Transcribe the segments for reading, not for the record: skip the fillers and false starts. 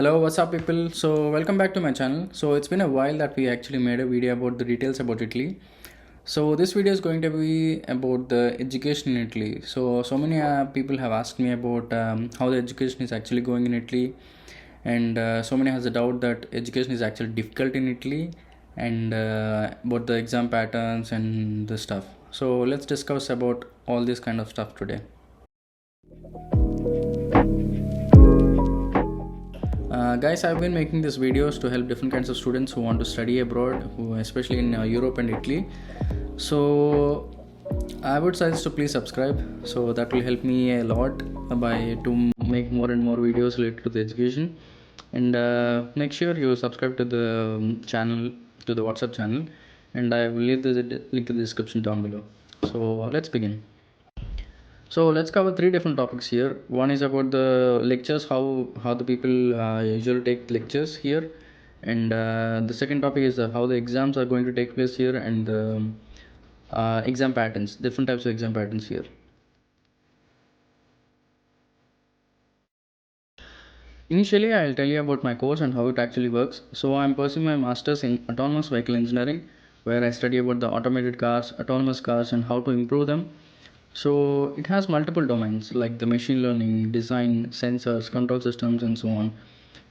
Hello, what's up, people? So, welcome back to my channel. So, it's been a while that we actually made a video about the details about Italy. So, this video is going to be about the education in Italy. So many people have asked me about how the education is actually going in Italy, and so many has a doubt that education is actually difficult in Italy, and about the exam patterns and the stuff. So, let's discuss about all this kind of stuff today. Guys, I've been making these videos to help different kinds of students who want to study abroad, especially in Europe and Italy. So I would suggest to please subscribe. So that will help me a lot by to make more and more videos related to the education. And make sure you subscribe to the channel, to the WhatsApp channel, and I will leave the link in the description down below. So let's begin. So let's cover three different topics here. One is about the lectures, how the people usually take lectures here, and the second topic is how the exams are going to take place here, and the exam patterns, different types of exam patterns here. Initially, I'll tell you about my course and how it actually works. So I'm pursuing my master's in autonomous vehicle engineering, where I study about the automated cars, autonomous cars, and how to improve them. So it has multiple domains like the machine learning, design, sensors, control systems, and so on.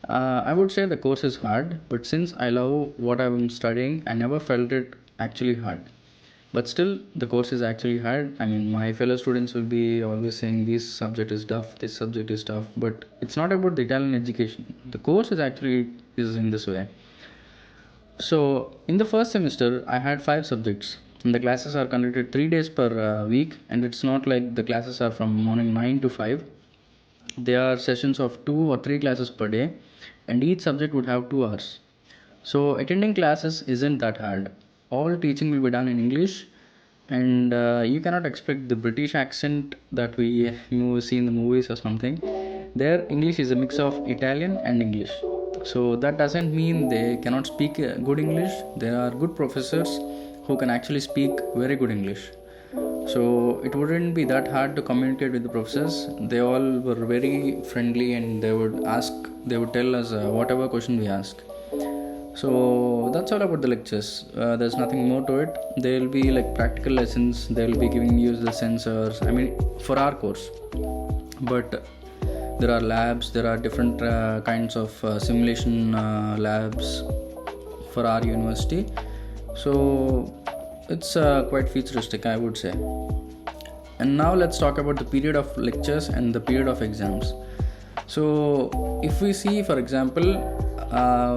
I would say the course is hard, but since I love what I'm studying, I never felt it actually hard. But still, the course is actually hard. I mean, my fellow students will be always saying this subject is tough, this subject is tough, but it's not about the Italian education. The course is actually is in this way. So, in the first semester, I had five subjects. And the classes are conducted 3 days per week, and it's not like the classes are from morning 9 to 5. They are sessions of two or three classes per day, and each subject would have 2 hours. So, attending classes isn't that hard. All teaching will be done in English, and you cannot expect the British accent that you see in the movies or something. Their English is a mix of Italian and English. So that doesn't mean they cannot speak good English. There are good professors who can actually speak very good English. So it wouldn't be that hard to communicate with the professors. They all were very friendly, and they would tell us whatever question we ask. So that's all about the lectures. There's nothing more to it. There will be like practical lessons. They will be giving you the sensors. I mean, for our course, but there are labs. There are different kinds of simulation labs for our university. So it's quite futuristic, I would say. And now let's talk about the period of lectures and the period of exams. So if we see, for example,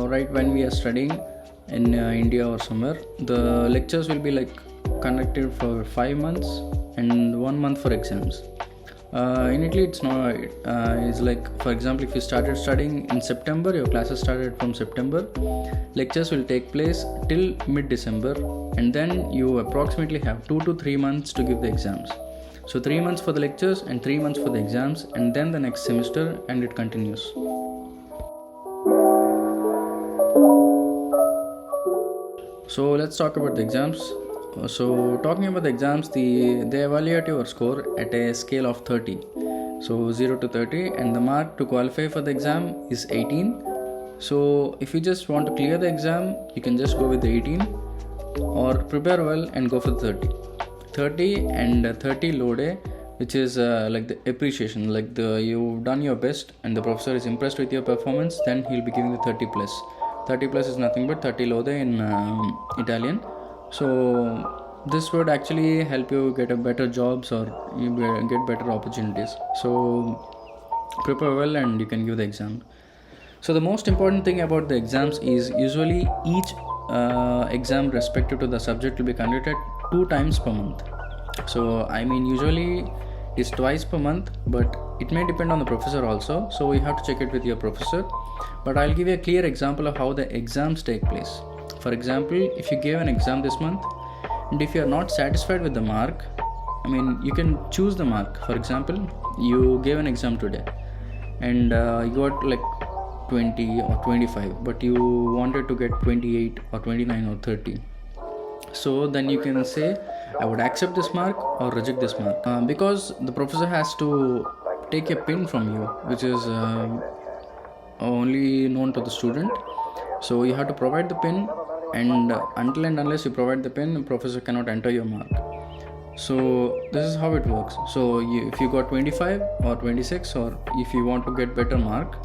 right when we are studying in India or somewhere, the lectures will be like conducted for 5 months and 1 month for exams. In Italy, it's not. It's like, for example, if you started studying in September, your classes started from September. Lectures will take place till mid-December, and then you approximately have 2 to 3 months to give the exams. So 3 months for the lectures and 3 months for the exams, and then the next semester, and it continues. So let's talk about the exams. So talking about the exams, they evaluate your score at a scale of 30. So 0 to 30, and the mark to qualify for the exam is 18. So if you just want to clear the exam, you can just go with the 18, or prepare well and go for the 30. 30 and 30 lode, which is like the appreciation, like you've done your best and the professor is impressed with your performance, then he'll be giving the 30 plus. 30 plus is nothing but 30 lode in Italian. So this would actually help you get a better jobs, or you get better opportunities. So prepare well and you can give the exam. So the most important thing about the exams is usually each exam respective to the subject will be conducted 2 times per month. So I mean, usually it's twice per month, but it may depend on the professor also. So you have to check it with your professor. But I'll give you a clear example of how the exams take place. For example, if you gave an exam this month, and if you are not satisfied with the mark, I mean, you can choose the mark. For example, you gave an exam today, and you got like 20 or 25, but you wanted to get 28 or 29 or 30. So then you can say, I would accept this mark or reject this mark, because the professor has to take a pin from you, which is only known to the student. So you have to provide the pin, and until and unless you provide the pin, professor cannot enter your mark. So this is how it works. So if you got 25 or 26, or if you want to get better mark,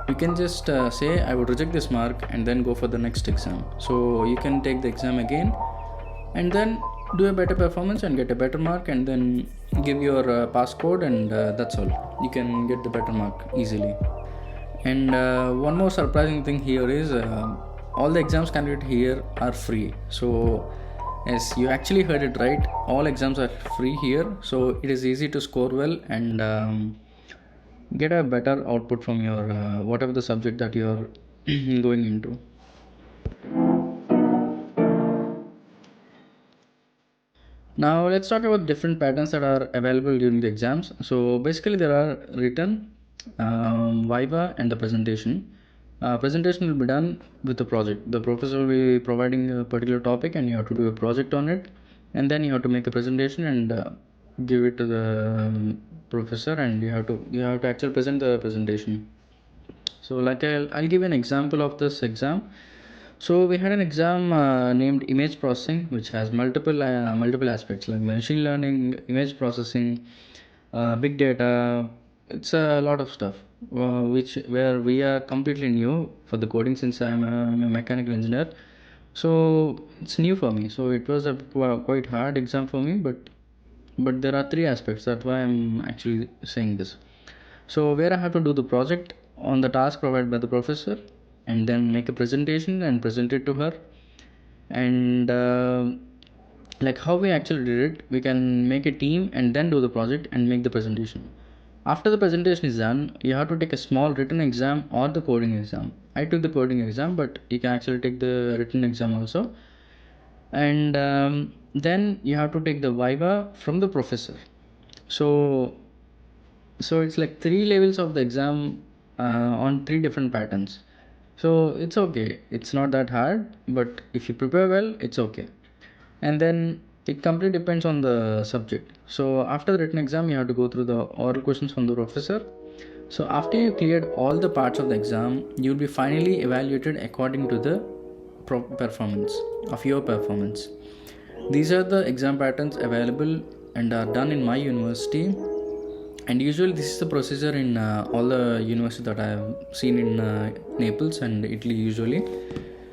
you can just say I would reject this mark and then go for the next exam. So you can take the exam again and then do a better performance and get a better mark, and then give your passcode, and that's all. You can get the better mark easily. And one more surprising thing here is all the exams conducted here are free. So yes, you actually heard it right, all exams are free here. So it is easy to score well and get a better output from your whatever the subject that you're going into. Now let's talk about different patterns that are available during the exams. So basically there are written, viva, and the presentation. Presentation will be done with the project. The professor will be providing a particular topic and you have to do a project on it, and then you have to make a presentation and give it to the professor, and you have to actually present the presentation. So like I'll give an example of this exam. So we had an exam named image processing, which has multiple aspects like machine learning, image processing, big data. It's a lot of stuff, which where we are completely new for the coding, since I'm a mechanical engineer. So it's new for me. So it was a quite hard exam for me, but there are three aspects. That's why I'm actually saying this. So where I have to do the project on the task provided by the professor, and then make a presentation and present it to her. And like how we actually did it, we can make a team and then do the project and make the presentation. After the presentation is done, you have to take a small written exam or the coding exam. I took the coding exam, but you can actually take the written exam also. And then you have to take the viva from the professor. So so it's like three levels of the exam on three different patterns. So it's okay, it's not that hard, but if you prepare well, it's okay. And then it completely depends on the subject. So after the written exam, you have to go through the oral questions from the professor. So after you cleared all the parts of the exam, you'll be finally evaluated according to the performance of your performance. These are the exam patterns available and are done in my university, and usually this is the procedure in all the universities that I have seen in Naples and Italy usually.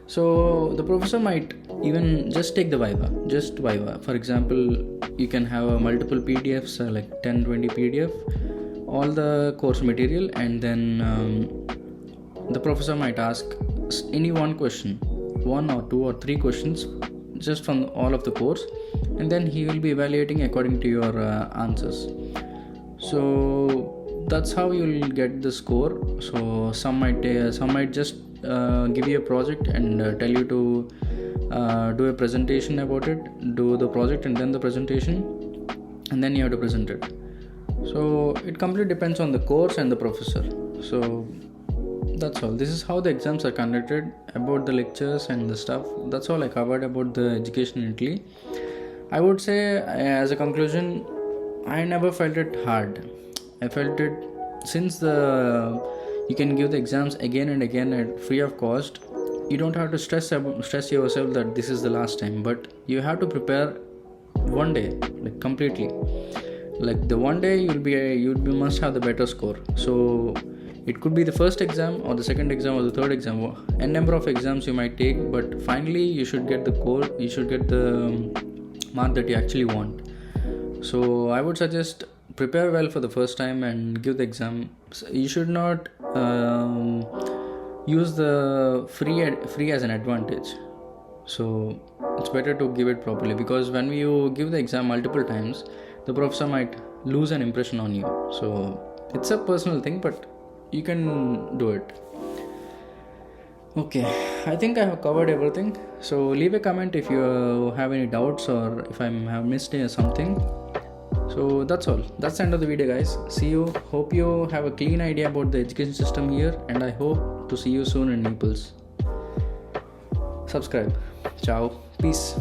So the professor might even just take the viva. For example, you can have multiple PDFs, like 10-20 PDF, all the course material, and then the professor might ask any one question, one or two or three questions, just from all of the course, and then he will be evaluating according to your answers. So that's how you'll get the score. So some might just give you a project and tell you to do a presentation about it. Do the project and then the presentation, and then you have to present it. So it completely depends on the course and the professor. So that's all. This is how the exams are conducted. About the lectures and the stuff, that's all I covered about the education in Italy. I would say, as a conclusion, I never felt it hard. I felt it since you can give the exams again and again at free of cost. You don't have to stress yourself that this is the last time, but you have to prepare one day, like completely. Like the one day you'll be must have the better score. So it could be the first exam or the second exam or the third exam, a number of exams you might take, but finally you should get the mark that you actually want. So I would suggest prepare well for the first time and give the exam. You should not use the free as an advantage. So it's better to give it properly, because when you give the exam multiple times, the professor might lose an impression on you. So it's a personal thing, but you can do it. Okay, I think I have covered everything. So leave a comment if you have any doubts or if I have missed something. So that's all. That's the end of the video, guys. See you. Hope you have a clean idea about the education system here, and I hope to see you soon in Naples. Subscribe. Ciao. Peace.